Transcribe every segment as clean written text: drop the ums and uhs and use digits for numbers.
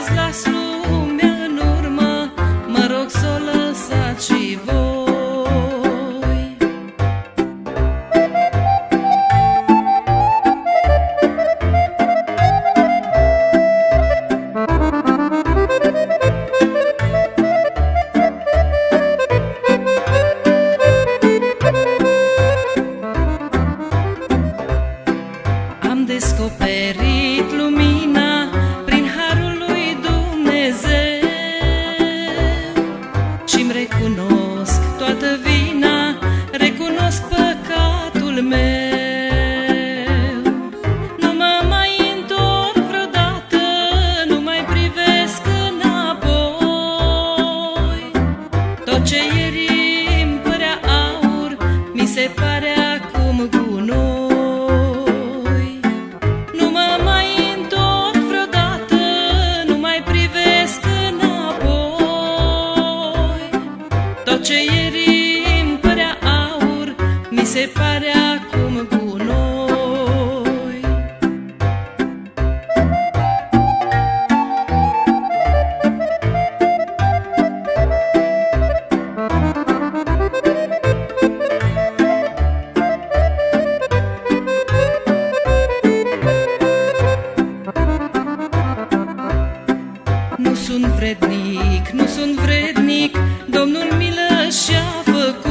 Astăzi las lumea în urmă, mă rog să o lăsați și voi. Am descoperit lumina prin harul lui Dumnezeu și-mi recunosc toată vina, recunosc păcatul meu. Nu mă mai întorc vreodată, nu mai privesc înapoi. Tot ce ieri îmi părea aur, mi se pare acum gunoi. Tot ce ieri îmi părea aur, mi se pare acum gunoi. Nu sunt vrednic, nu sunt vrednic, Domnul milă și-a făcut.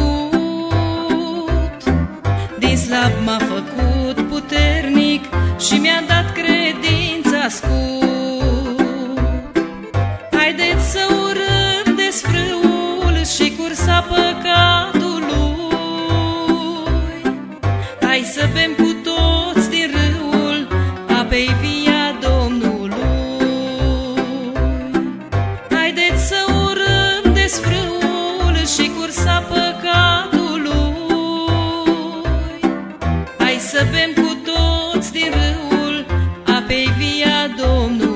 Din slab m-a făcut puternic și mi-a dat credința scurt. Haideți să urâm desfrâul și cursa păcatului. Hai să bem cu toți din râul apei vii a Domnului. Haideți să urâm desfrâul și cursa păcatului. Hai să bem cu toți din râul apei vii a Domnului.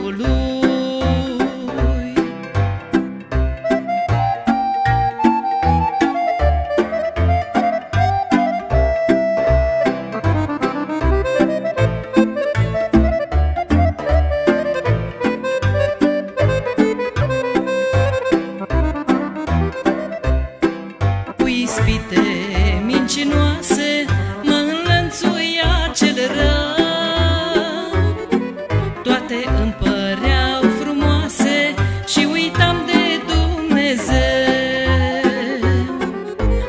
Ispite mincinoase mă înlănțuia cel rău. Toate îmi păreau frumoase și uitam de Dumnezeu.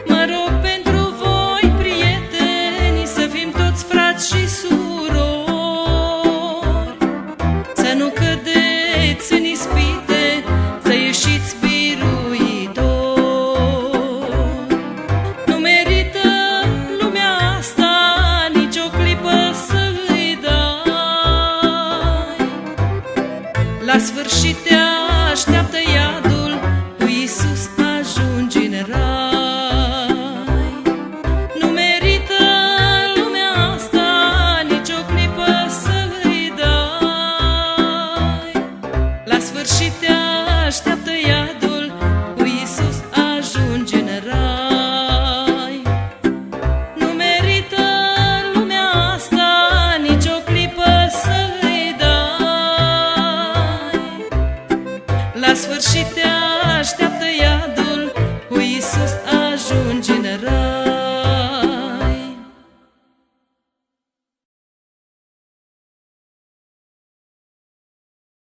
Mă rog pentru voi, prieteni, să fim toți frați și surori, să nu cădeți în ispite, să ieșiți biruitori. La sfârșit te așteaptă iadul, cu Iisus ajungi în rai. Nu merită lumea asta nici o clipă să-i dai. La sfârșit te așteaptă iadul, cu Iisus ajungi în rai. Nu merită lumea asta nici o clipă să-i dai. La sfârșit te așteaptă iadul.